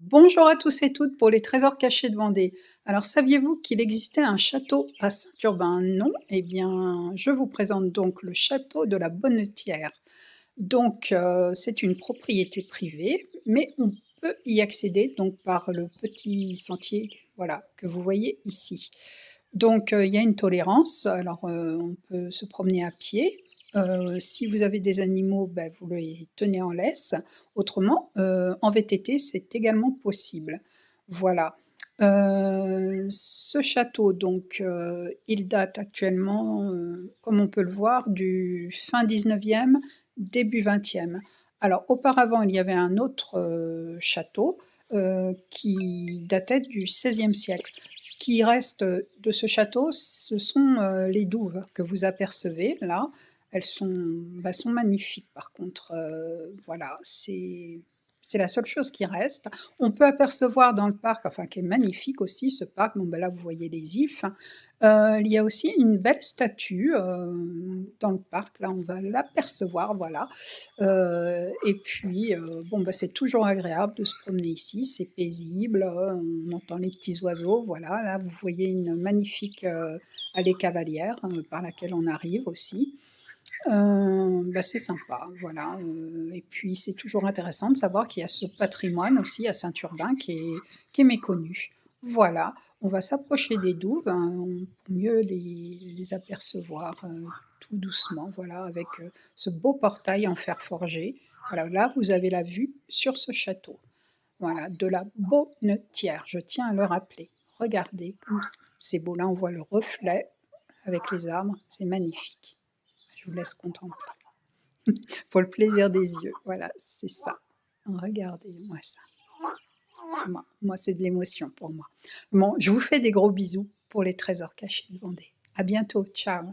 Bonjour à tous et toutes pour les trésors cachés de Vendée. Alors, saviez-vous qu'il existait un château à Saint-Urbain? Non? Eh bien, je vous présente donc le château de la Bonnetière. Donc, c'est une propriété privée, mais on peut y accéder donc par le petit sentier, voilà, que vous voyez ici. Donc, il y a une tolérance, alors, on peut se promener à pied. Si vous avez des animaux, ben, vous les tenez en laisse. Autrement, en VTT, c'est également possible. Voilà. Ce château donc, il date actuellement, comme on peut le voir, du fin 19e, début 20e. Alors auparavant, il y avait un autre, château, qui datait du 16e siècle. Ce qui reste de ce château, ce sont, les douves que vous apercevez là. Elles sont, bah, sont magnifiques par contre, voilà, c'est la seule chose qui reste. On peut apercevoir dans le parc, enfin qui est magnifique aussi ce parc, bon, bah, là vous voyez les ifs, il y a aussi une belle statue, dans le parc, là on va l'apercevoir, voilà. Et puis, bon, bah, c'est toujours agréable de se promener ici, c'est paisible, on entend les petits oiseaux, voilà. Là, vous voyez une magnifique, allée cavalière, par laquelle on arrive aussi. Bah, c'est sympa, voilà, et puis c'est toujours intéressant de savoir qu'il y a ce patrimoine aussi à Saint-Urbain qui est méconnu. Voilà, on va s'approcher des douves, hein, pour mieux les apercevoir, tout doucement, voilà, avec, ce beau portail en fer forgé. Voilà, là, vous avez la vue sur ce château, voilà, de la Bonnetière, je tiens à le rappeler. Regardez comme c'est beau, là, on voit le reflet avec les arbres, c'est magnifique. Je vous laisse contempler. Pour le plaisir des yeux, voilà, c'est ça. Regardez-moi ça. Moi, c'est de l'émotion pour moi. Bon, je vous fais des gros bisous pour les trésors cachés de Vendée. À bientôt, ciao.